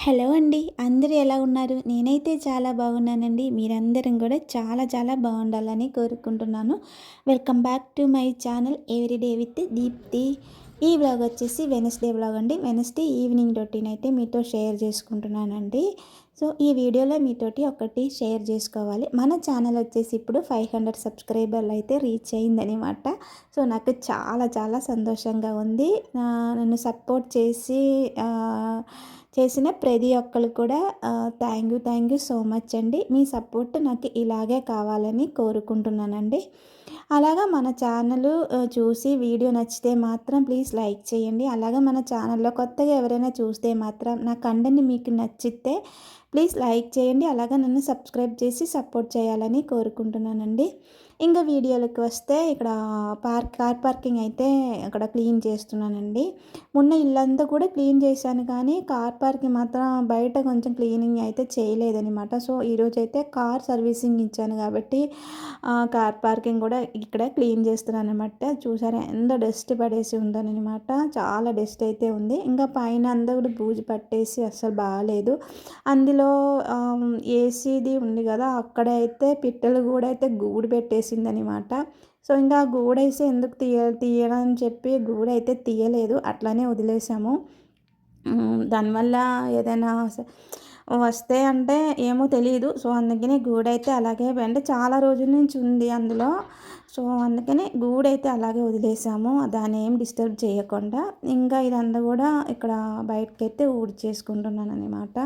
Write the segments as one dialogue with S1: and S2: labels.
S1: Hello అండి. అందరూ ఎలా ఉన్నారు? నేనైతే చాలా బాగున్నానండి. మీరందరం కూడా చాలా చాలా బాగుండాలని కోరుకుంటున్నాను. Welcome back to my channel everyday with Deepthi. ఈ వ్లాగ్ వచ్చేసి వెనస్డే వ్లాగ్ అండి. వెనస్డే ఈవినింగ్ రొటీన్ అయితే మీతో షేర్ చేసుకుంటున్నానండి. సో ఈ వీడియోలో మీతోటి ఒకటి షేర్ చేసుకోవాలి. మన ఛానల్ వచ్చేసి ఇప్పుడు 500 సబ్స్క్రైబర్లు అయితే రీచ్ అయిందనమాట. సో నాకు చాలా చాలా సంతోషంగా ఉంది. నన్ను సపోర్ట్ చేసిన ప్రతి ఒక్కరు కూడా థ్యాంక్ యూ సో మచ్ అండి. మీ సపోర్ట్ నాకు ఇలాగే కావాలని కోరుకుంటున్నానండి. అలాగా మన ఛానల్ చూసి వీడియో నచ్చితే మాత్రం ప్లీజ్ లైక్ చేయండి. అలాగే మన ఛానల్లో కొత్తగా ఎవరైనా చూస్తే మాత్రం నా కంటెంట్ మీకు నచ్చితే ప్లీజ్ లైక్ చేయండి. అలాగే నన్ను సబ్స్క్రైబ్ చేసి సపోర్ట్ చేయాలని కోరుకుంటున్నానండి. ఇంకా వీడియోలకు వస్తే ఇక్కడ కార్ పార్కింగ్ అయితే అక్కడ క్లీన్ చేస్తున్నానండి. మొన్న ఇల్లంతా కూడా క్లీన్ చేశాను, కానీ కార్ పార్కింగ్ మాత్రం బయట కొంచెం క్లీనింగ్ అయితే చేయలేదనమాట. సో ఈరోజు అయితే కార్ సర్వీసింగ్ ఇచ్చాను కాబట్టి కార్ పార్కింగ్ కూడా ఇక్కడ క్లీన్ చేస్తున్నాను అనమాట. చూసారా ఎంత డస్ట్ పడేసి ఉందనమాట. చాలా డస్ట్ అయితే ఉంది. ఇంకా పైన అంతా కూడా బూజు పట్టేసి అస్సలు బాగాలేదు. అందులో ఏసీది ఉంది కదా, అక్కడ అయితే పిట్టలు కూడా అయితే గూడు పెట్టేసిందనమాట. సో ఇంకా గూడైతే ఎందుకు తీయడం అని చెప్పి గూడైతే తీయలేదు, అట్లానే వదిలేసాము. దానివల్ల ఏదైనా వస్తే అంటే ఏమో తెలియదు. సో అందుకని గూడైతే అలాగే అంటే చాలా రోజుల నుంచి ఉంది అందులో. సో అందుకని గూడైతే అలాగే వదిలేసాము, దాన్ని ఏం డిస్టర్బ్ చేయకుండా. ఇంకా ఇదంతా కూడా ఇక్కడ బయటకైతే ఊడ్చేసుకుంటున్నాను అనమాట.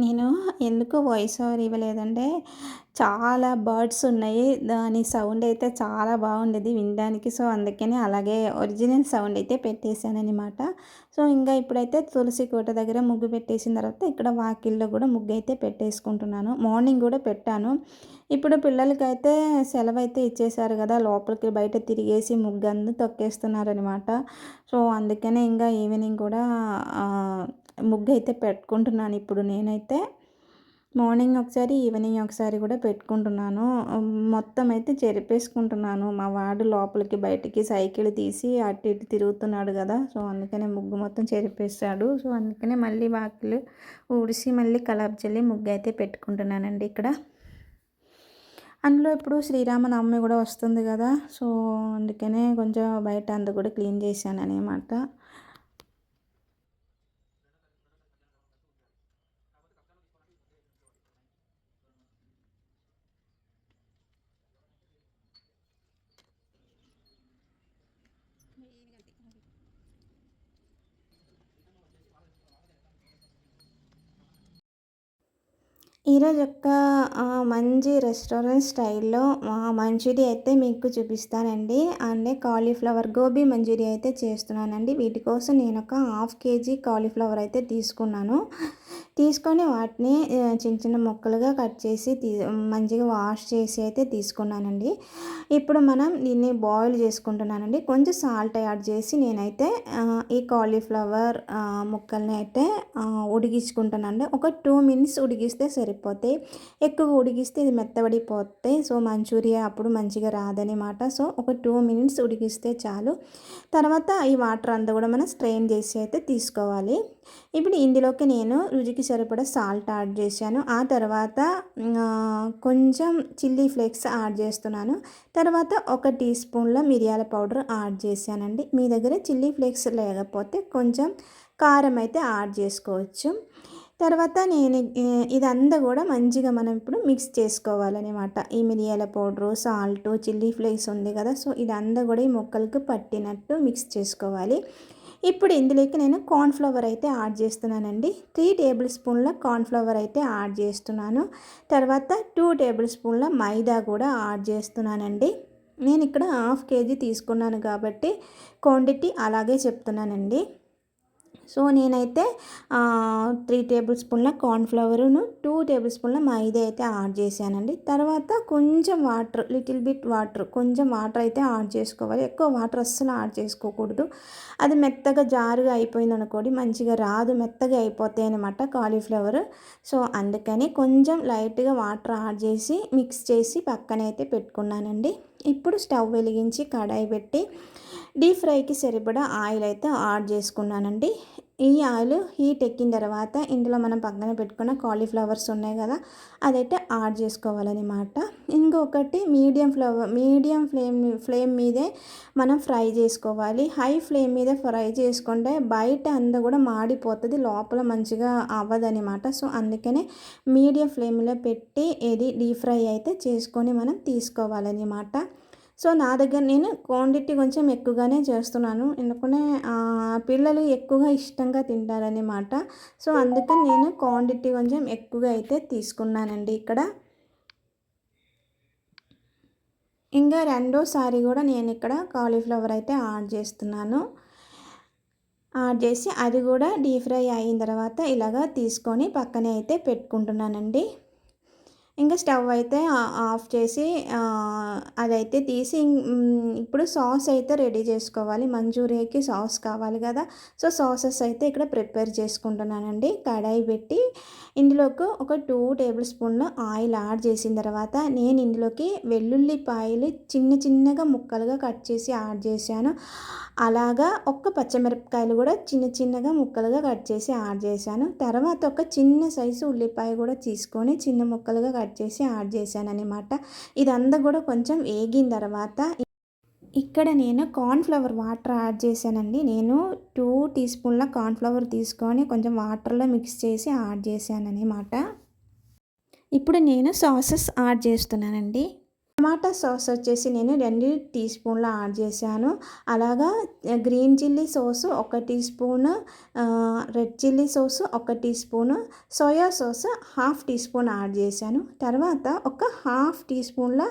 S1: నేను ఎందుకు వాయిస్ ఓవర్ ఇవ్వలేదంటే, చాలా బర్డ్స్ ఉన్నాయి. దాని సౌండ్ అయితే చాలా బాగుండేది వినడానికి. సో అందుకని అలాగే ఒరిజినల్ సౌండ్ అయితే పెట్టేశాననమాట. సో ఇంకా ఇప్పుడైతే తులసి కోట దగ్గర ముగ్గు పెట్టేసిన తర్వాత ఇక్కడ వాకిల్లో కూడా ముగ్గు అయితే పెట్టేసుకుంటున్నాను. మార్నింగ్ కూడా పెట్టాను. ఇప్పుడు పిల్లలకైతే సెలవు అయితే ఇచ్చేసారు కదా, లోపలికి బయట తిరిగేసి ముగ్గు అంతా తొక్కేస్తున్నారనమాట. సో అందుకనే ఇంకా ఈవినింగ్ కూడా ముగ్గు అయితే పెట్టుకుంటున్నాను ఇప్పుడు నేనైతే. మార్నింగ్ ఒకసారి ఈవినింగ్ ఒకసారి కూడా పెట్టుకుంటున్నాను. మొత్తం అయితే చెరిపేసుకుంటున్నాను. మా వాడు లోపలికి బయటికి సైకిల్ తీసి అటు ఇటు తిరుగుతున్నాడు కదా, సో అందుకనే ముగ్గు మొత్తం చెరిపేస్తాడు. సో అందుకనే మళ్ళీ వాకిలు ఊడిసి మళ్ళీ కలర్ చల్లి ముగ్గు అయితే పెట్టుకుంటున్నానండి ఇక్కడ. అందులో ఇప్పుడు శ్రీరామనవమి కూడా వస్తుంది కదా, సో అందుకనే కొంచెం బయట అంతా కూడా క్లీన్ చేశాను అనమాట. ఈరోజు మంచి రెస్టారెంట్ స్టైల్‌లో మంచూరియా అయితే మీకు చూపిస్తానండి. అంటే కాలీఫ్లవర్ గోబీ మంచూరియా అయితే చేస్తున్నానండి. వీటి కోసం నేనొక హాఫ్ కేజీ కాలీఫ్లవర్ అయితే తీసుకున్నాను. తీసుకొని వాటిని చిన్న చిన్న ముక్కలుగా కట్ చేసి మంచిగా వాష్ చేసి అయితే తీసుకున్నానండి. ఇప్పుడు మనం దీన్ని బాయిల్ చేసుకుంటున్నానండి. కొంచెం సాల్ట్ యాడ్ చేసి నేనైతే ఈ కాలీఫ్లవర్ ముక్కల్ని అయితే ఉడికించుకుంటానండి. ఒక 2 మినిట్స్ ఉడికిస్తే సరిపోతాయి. ఎక్కువ ఉడికిస్తే ఇది మెత్తబడిపోతాయి. సో మంచూరియా అప్పుడు మంచిగా రాదనమాట. సో ఒక 2 మినిట్స్ ఉడికిస్తే చాలు. తర్వాత ఈ వాటర్ అంతా కూడా మనం స్ట్రెయిన్ చేసి అయితే తీసుకోవాలి. ఇప్పుడు ఇందులోకి నేను రుచికి సరిపడా సాల్ట్ యాడ్ చేశాను. ఆ తర్వాత కొంచెం చిల్లీ ఫ్లేక్స్ యాడ్ చేస్తున్నాను. తర్వాత ఒక టీ స్పూన్ల మిరియాల పౌడర్ యాడ్ చేశానండి. మీ దగ్గర చిల్లీ ఫ్లేక్స్ లేకపోతే కొంచెం కారం అయితే యాడ్ చేసుకోవచ్చు. తర్వాత నేను ఇదంతా కూడా మంచిగా మనం ఇప్పుడు మిక్స్ చేసుకోవాలన్నమాట. ఈ మిరియాల పౌడరు, సాల్ట్, చిల్లీ ఫ్లేక్స్ ఉంది కదా, సో ఇదంతా కూడా ఈ ముక్కలకు పట్టినట్టు మిక్స్ చేసుకోవాలి. ఇప్పుడు ఇందులోకి నేను కార్న్‌ఫ్లవర్ అయితే యాడ్ చేస్తున్నానండి. 3 టేబుల్ స్పూన్ల కార్న్‌ఫ్లవర్ అయితే యాడ్ చేస్తున్నాను. తర్వాత 2 టేబుల్ స్పూన్ల మైదా కూడా యాడ్ చేస్తున్నానండి. నేను ఇక్కడ హాఫ్ కేజీ తీసుకున్నాను కాబట్టి క్వాంటిటీ అలాగే చెప్తున్నానండి. సో నేనైతే 3 టేబుల్ స్పూన్ల కార్న్‌ఫ్లవరును, 2 టేబుల్ స్పూన్ల మైదా అయితే యాడ్ చేశానండి. తర్వాత కొంచెం వాటర్, లిటిల్ బిట్ వాటర్, కొంచెం వాటర్ అయితే యాడ్ చేసుకోవాలి. ఎక్కువ వాటర్ అస్సలు యాడ్ చేసుకోకూడదు. అది మెత్తగా జారుగా అయిపోయిందనుకోండి మంచిగా రాదు, మెత్తగా అయిపోతాయి అన్నమాట కాలీఫ్లవర్. సో అందుకని కొంచెం లైట్గా వాటర్ యాడ్ చేసి మిక్స్ చేసి పక్కనైతే పెట్టుకున్నానండి. ఇప్పుడు స్టవ్ వెలిగించి కడాయి పెట్టి డీప్ ఫ్రైకి సరిపడా ఆయిల్ అయితే యాడ్ చేసుకున్నానండి. ఈ ఆయిల్ హీట్ ఎక్కిన తర్వాత ఇందులో మనం పక్కన పెట్టుకున్న కాలీఫ్లవర్స్ ఉన్నాయి కదా, అదైతే యాడ్ చేసుకోవాలన్నమాట. ఇంకొకటి మీడియం ఫ్లేమ్ మీదే మనం ఫ్రై చేసుకోవాలి. హై ఫ్లేమ్ మీద ఫ్రై చేసుకుంటే బయట అంతా కూడా మాడిపోతుంది, లోపల మంచిగా అవ్వదనమాట. సో అందుకనే మీడియం ఫ్లేమ్లో పెట్టి ఇది డీప్ ఫ్రై అయితే చేసుకొని మనం తీసుకోవాలన్నమాట. సో నా దగ్గర నేను క్వాంటిటీ కొంచెం ఎక్కువగానే చేస్తున్నాను, ఎందుకంటే పిల్లలు ఎక్కువగా ఇష్టంగా తింటారనమాట. సో అందుకని నేను క్వాంటిటీ కొంచెం ఎక్కువగా అయితే తీసుకున్నానండి ఇక్కడ. ఇంకా రెండోసారి కూడా నేను ఇక్కడ కాలీఫ్లవర్ అయితే యాడ్ చేస్తున్నాను. యాడ్ చేసి అది కూడా డీప్ ఫ్రై అయిన తర్వాత ఇలాగా తీసుకొని పక్కనే అయితే పెట్టుకుంటున్నానండి. ఇంకా స్టవ్ అయితే ఆఫ్ చేసి అదైతే తీసి ఇప్పుడు సాస్ అయితే రెడీ చేసుకోవాలి. మంచూరియాకి సాస్ కావాలి కదా, సో సాసెస్ అయితే ఇక్కడ ప్రిపేర్ చేసుకుంటున్నానండి. కడాయి పెట్టి ఇందులోకి ఒక 2 టేబుల్ స్పూన్ల ఆయిల్ యాడ్ చేసిన తర్వాత నేను ఇందులోకి వెల్లుల్లిపాయలు చిన్న చిన్నగా ముక్కలుగా కట్ చేసి యాడ్ చేశాను. అలాగా ఒక్క పచ్చిమిరపకాయలు కూడా చిన్న చిన్నగా ముక్కలుగా కట్ చేసి యాడ్ చేశాను. తర్వాత ఒక చిన్న సైజు ఉల్లిపాయ కూడా తీసుకొని చిన్న ముక్కలుగా కట్ చేసి యాడ్ చేశాను అనమాట. ఇదంతా కూడా కొంచెం వేగిన తర్వాత ఇక్కడ నేను కార్న్‌ఫ్లవర్ వాటర్ యాడ్ చేశానండి. నేను 2 టీ స్పూన్ల కార్న్‌ఫ్లవర్ తీసుకొని కొంచెం వాటర్లో మిక్స్ చేసి యాడ్ చేశానన్నమాట. ఇప్పుడు నేను సాసెస్ యాడ్ చేస్తున్నానండి. టమాటా సాస్ వచ్చేసి నేను 2 టీ స్పూన్లు యాడ్ చేశాను. అలాగా green chilli sauce 1 teaspoon, red chilli sauce 1 teaspoon, soya sauce half teaspoon add చేశాను. తర్వాత ఒక హాఫ్ టీ స్పూన్ల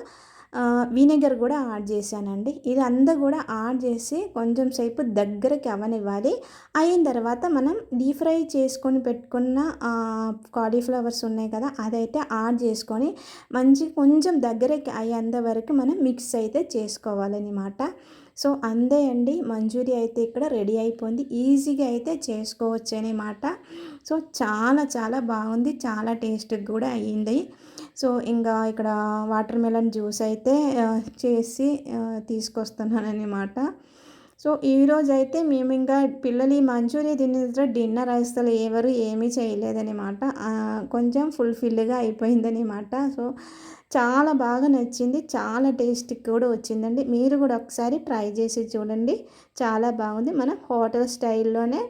S1: వినెగర్ కూడా యాడ్ చేశానండి. ఇదంతా కూడా యాడ్ చేసి కొంచెం సేపు దగ్గరికి అవ్వనివ్వాలి. అయిన తర్వాత మనం డీప్ ఫ్రై చేసుకొని పెట్టుకున్న కాలీఫ్లవర్స్ ఉన్నాయి కదా, అదైతే యాడ్ చేసుకొని కొంచెం దగ్గరికి అయ్యేంత వరకు మనం మిక్స్ అయితే చేసుకోవాలన్నమాట. సో అంతే అండి, మంచూరియా అయితే ఇక్కడ రెడీ అయిపోయింది. ఈజీగా అయితే చేసుకోవచ్చు అన్నమాట. సో చాలా చాలా బాగుంది, చాలా టేస్ట్గా కూడా అయ్యింది. సో ఇంకా ఇక్కడ వాటర్ మెలన్ జ్యూస్ అయితే చేసి తీసుకొస్తున్నానన్నమాట. సో ఈరోజైతే మేము ఇంకా పిల్లలు ఈ మంచూరియా తిన్న తర్వాత డిన్నర్ అసలు ఎవరు ఏమీ చేయలేదన్నమాట. కొంచెం ఫుల్ఫిల్గా అయిపోయిందన్నమాట. సో చాలా బాగా నచ్చింది, చాలా టేస్ట్ కూడా వచ్చిందండి. మీరు కూడా ఒకసారి ట్రై చేసి చూడండి, చాలా బాగుంది. మనం హోటల్ స్టైల్లోనే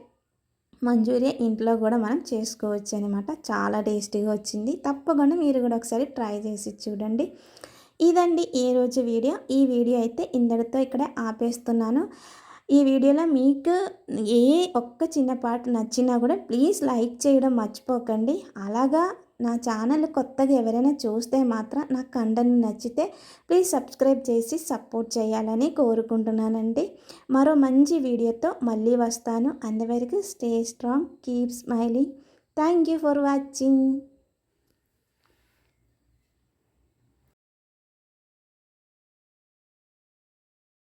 S1: మంచూరియా ఇంట్లో కూడా మనం చేసుకోవచ్చు అనమాట. చాలా టేస్టీగా వచ్చింది. తప్పకుండా మీరు కూడా ఒకసారి ట్రై చేసి చూడండి. ఇదండి ఈరోజు వీడియో. ఈ వీడియో అయితే ఇంతటితో ఇక్కడే ఆపేస్తున్నాను. ఈ వీడియోలో మీకు ఒక్క చిన్న పార్ట్ నచ్చినా కూడా ప్లీజ్ లైక్ చేయడం మర్చిపోకండి. అలాగా నా ఛానల్ కొత్తగా ఎవరైనా చూస్తే మాత్రం నా కంటెంట్ నచ్చితే ప్లీజ్ సబ్స్క్రైబ్ చేసి సపోర్ట్ చేయాలని కోరుకుంటున్నానండి. మరో మంచి వీడియోతో మళ్ళీ వస్తాను. అంతవరకు stay strong, keep smiling. Thank you for watching.